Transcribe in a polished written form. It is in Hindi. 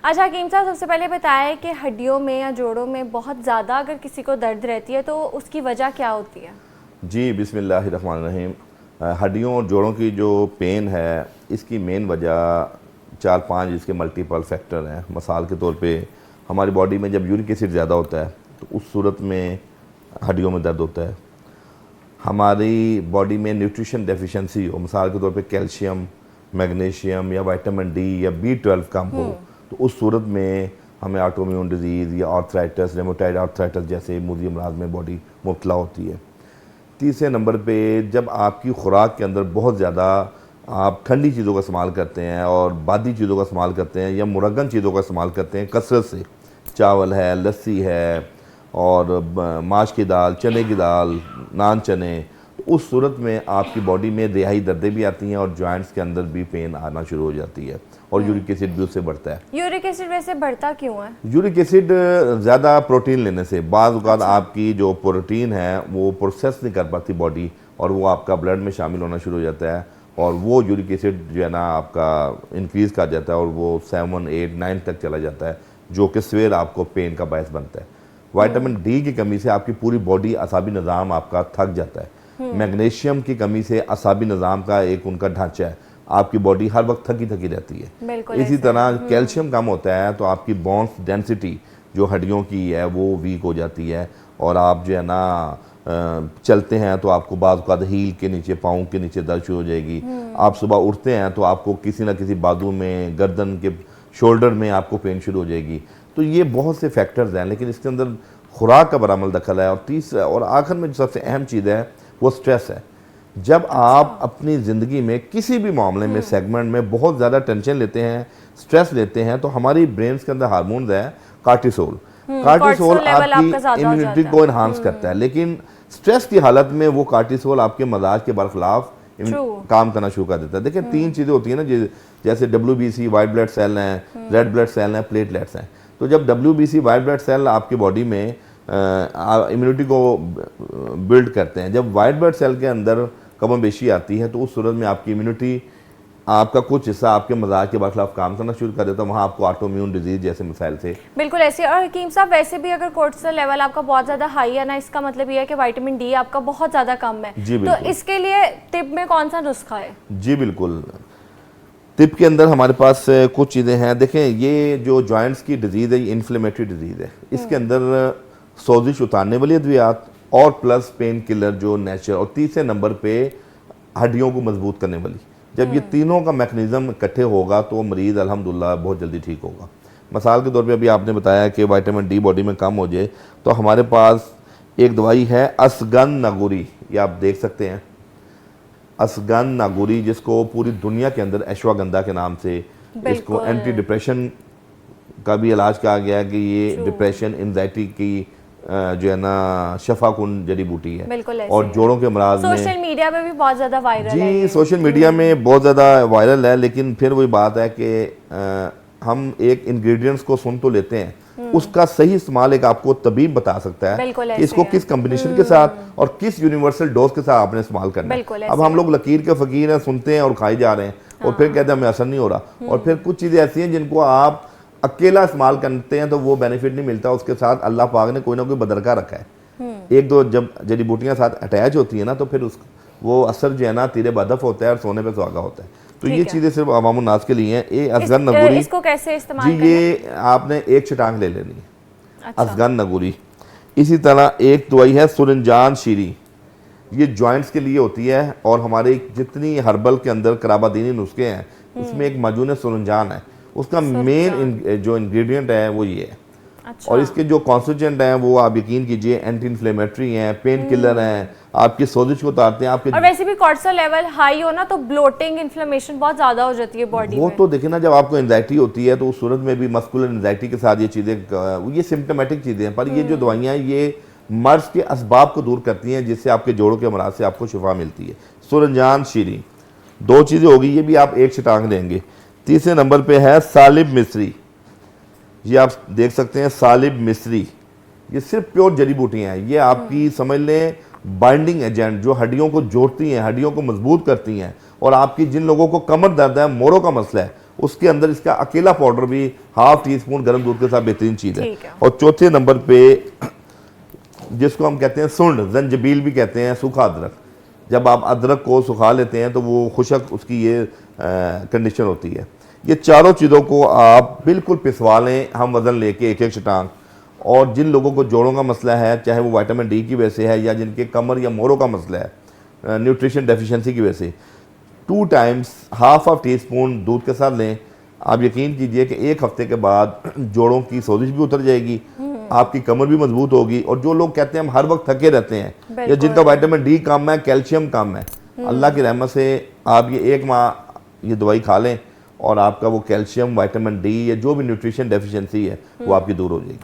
अच्छा हकीम साहब, सबसे पहले बताया कि हड्डियों में या जोड़ों में बहुत ज़्यादा अगर किसी को दर्द रहती है तो उसकी वजह क्या होती है? जी बिस्मिल्लाहिर्रहमानिर्रहीम। हड्डियों और जोड़ों की जो पेन है, इसकी मेन वजह 4-5 इसके मल्टीपल फैक्टर हैं। मिसाल के तौर पे हमारी बॉडी में जब यूरिक एसिड ज़्यादा होता है तो उस सूरत में हड्डियों में दर्द होता है। हमारी बॉडी में न्यूट्रिशन डेफिशिएंसी हो, मिसाल के तौर पे कैल्शियम, मैग्नीशियम या विटामिन डी या B12 कम हो, तो उस सूरत में हमें ऑटोइम्यून डिजीज़ या आर्थराइटिस, रेमोटाइड आर्थराइटिस जैसे मुज़ी अमराज में बॉडी मुब्तला होती है। तीसरे नंबर पे जब आपकी खुराक के अंदर बहुत ज़्यादा आप ठंडी चीज़ों का इस्तेमाल करते हैं और बादी चीज़ों का इस्तेमाल करते हैं या मुरगन चीज़ों का इस्तेमाल करते हैं कसरत से, चावल है, लस्सी है और माश की दाल, चने की दाल, नान चने, तो उस सूरत में आपकी बॉडी में रिहाई दर्दें भी आती हैं और जॉइंट्स के अंदर भी पेन आना शुरू हो जाती है और यूरिक एसिड भी उससे बढ़ता है। यूरिक एसिड वैसे बढ़ता क्यों है? यूरिक एसिड ज़्यादा प्रोटीन लेने से, बाज़ औक़ात आपकी जो प्रोटीन है वो प्रोसेस नहीं कर पाती बॉडी और वो आपका ब्लड में शामिल होना शुरू हो जाता है और वो यूरिक एसिड जो है ना आपका इंक्रीज़ कर जाता है और वो 7, 8, 9 तक चला जाता है, जो कि सवेर आपको पेन का बायस बनता है। विटामिन डी की कमी से आपकी पूरी बॉडी असाबी निज़ाम आपका थक जाता है। मैग्नीशियम की कमी से असाबी निज़ाम का एक उनका ढांचा है, आपकी बॉडी हर वक्त थकी थकी रहती है। इसी तरह कैल्शियम कम होता है तो आपकी बोन्स डेंसिटी जो हड्डियों की है वो वीक हो जाती है और आप जो है ना चलते हैं तो आपको बाज़ औक़ात हील के नीचे, पाँव के नीचे दर्द शुरू हो जाएगी। आप सुबह उठते हैं तो आपको किसी ना किसी बाजू में, गर्दन के शोल्डर में आपको पेन शुरू हो जाएगी। तो ये बहुत से फैक्टर्स हैं, लेकिन इसके अंदर खुराक का बड़ा अमल दखल है। और तीसरा और आखिर में जो सबसे अहम चीज़ है वो स्ट्रेस है। जब आप अपनी ज़िंदगी में किसी भी मामले में, सेगमेंट में बहुत ज़्यादा टेंशन लेते हैं, स्ट्रेस लेते हैं, तो हमारी ब्रेन के अंदर हार्मोन्स है कार्टिसोल। कार्टिसोल आपकी इम्यूनिटी को इन्हांस करता है, लेकिन स्ट्रेस की हालत में वो कार्टिसोल आपके मजाज के बरखिलाफ काम करना शुरू कर देता है। देखिए 3 चीज़ें होती हैं ना, जैसे WBC वाइट ब्लड सेल हैं, रेड ब्लड सेल हैं, प्लेटलेट्स हैं। तो जब WBC वाइट ब्लड सेल आपकी बॉडी में इम्यूनिटी को बिल्ड करते हैं, जब वाइट ब्लड सेल के अंदर कम बेशी आती है तो उस सूरत में आपकी इम्यूनिटी, आपका कुछ हिस्सा आपके मजाज के खिलाफ काम करना शुरू कर देता है, वहाँ आपको ऑटोइम्यून डिजीज जैसे मसाइल से। बिल्कुल ऐसे। और हकीम साहब, वैसे भी अगर कोर्टिसोल लेवल आपका बहुत ज़्यादा हाई है ना, इसका मतलब ये है कि विटामिन डी आपका बहुत ज़्यादा कम है। तो इसके लिए तिब में कौन सा नुस्खा है? जी बिल्कुल, तिब के अंदर हमारे पास कुछ चीज़ें हैं। देखें, ये जो जॉइंट्स की डिजीज़ है, ये इन्फ्लेमेटरी डिजीज़ है। इसके अंदर सोजिश उतारने वाली अद्वियात और प्लस पेन किलर जो नेचर, और तीसरे नंबर पे हड्डियों को मजबूत करने वाली। जब ये तीनों का मैकेनिज्म इकट्ठे होगा तो मरीज़ अल्हम्दुलिल्लाह बहुत जल्दी ठीक होगा। मिसाल के तौर पे अभी आपने बताया कि विटामिन डी बॉडी में कम हो जाए, तो हमारे पास एक दवाई है असगन नागुरी, ये आप देख सकते हैं, असगन नागुरी, जिसको पूरी दुनिया के अंदर अश्वगंधा के नाम से इसको एंटी डिप्रेशन का भी इलाज कहा गया है कि ये डिप्रेशन, एंजाइटी की जो है ना शफा कुन जड़ी बूटी है। और जोड़ों के अमराज में सोशल मीडिया पे भी बहुत ज़्यादा वायरल है। जी, सोशल मीडिया में बहुत ज़्यादा वायरल है, लेकिन फिर वही बात है कि हम एक इंग्रेडिएंट्स को सुन तो लेते हैं, उसका सही इस्तेमाल एक आपको तबीब बता सकता है कि इसको किस कम्बिनेशन के साथ और किस यूनिवर्सल डोज के साथ आपने इस्तेमाल करना है। अब हम लोग लकीर के फ़कीर हैं, सुनते हैं और खाई जा रहे हैं और फिर कहते हैं हमें असर नहीं हो रहा। और फिर कुछ चीज़ें ऐसी हैं जिनको आप अकेला इस्तेमाल करते हैं तो वो बेनिफिट नहीं मिलता, उसके साथ अल्लाह पाक ने कोई ना कोई बदरका रखा है। एक दो जब जड़ी बूटियाँ साथ अटैच होती है ना, तो फिर वो असर जो है ना तीरे बदफ होता है और सोने पे सुहागा होता है। तो ये चीज़ें सिर्फ अवामुन नास के लिए हैं। ये असगन नगुरी, इसको कैसे इस्तेमाल जी, ये आपने एक छटांग ले लेनी है, असगन नगुरी। इसी तरह एक दवाई है सुरंजान शीरी, ये जॉइंट्स के लिए होती है और हमारे जितनी हर्बल के अंदर कराबादीनी नुस्खे हैं उसमें एक मजून सुरंजान है, उसका मेन जो इंग्रेडिएंट है वो ये है। और इसके जो कॉन्स्टिट्यूएंट हैं वो आप यकीन कीजिए एंटी इन्फ्लेमेटरी हैं, पेन किलर हैं, आपकी सोजिश को उतारते हैं आपके। और वैसे भी कोर्टिसोल लेवल हाई हो ना तो ब्लोटिंग, इन्फ्लेमेशन बहुत ज़्यादा हो जाती है बॉडी में। वो तो देखिए ना, जब आपको एंजाइटी होती है तो उस सूरत में भी मस्कुलर एंजाइटी के साथ ये चीज़ें, ये सिम्टोमेटिक चीज़ें हैं, पर ये जो दवाइयाँ ये मर्ज के असबाब को दूर करती हैं, जिससे आपके जोड़ों के अमराज से आपको शिफा मिलती है। सुरंजान शीरी, 2 चीज़ें होगी, ये भी आप एक छटांग देंगे। तीसरे नंबर पे है सालिब मिस्री, ये आप देख सकते हैं, सालिब मिस्री, ये सिर्फ प्योर जड़ी बूटियाँ हैं। ये आपकी समझ लें बाइंडिंग एजेंट, जो हड्डियों को जोड़ती हैं, हड्डियों को मजबूत करती हैं। और आपकी जिन लोगों को कमर दर्द है, मोरों का मसला है, उसके अंदर इसका अकेला पाउडर भी ½ टीस्पून गर्म दूध के साथ बेहतरीन चीज़ है। ठीक है। और चौथे नंबर पे जिसको हम कहते हैं सुंड, जंजबील भी कहते हैं, सूखा अदरक। जब आप अदरक को सुखा लेते हैं तो वो खुशक उसकी ये कंडीशन होती है। ये चारों चीज़ों को आप बिल्कुल पिसवा लें, हम वज़न लेके एक एक शटांग। और जिन लोगों को जोड़ों का मसला है, चाहे वो विटामिन डी की वजह से है या जिनके कमर या मोरों का मसला है, न्यूट्रिशन डेफिशिएंसी की वजह से, 2 टाइम्स ½ टीस्पून दूध के साथ लें। आप यकीन कीजिए कि एक हफ्ते के बाद जोड़ों की सोजिश भी उतर जाएगी, आपकी कमर भी मजबूत होगी। और जो लोग कहते हैं हम हर वक्त थके रहते हैं या जिनका विटामिन डी कम है, कैल्शियम कम है, अल्लाह की रहमत से आप ये 1 माह ये दवाई खा लें और आपका वो कैल्शियम, विटामिन डी या जो भी न्यूट्रिशन डेफिशिएंसी है वो आपकी दूर हो जाएगी।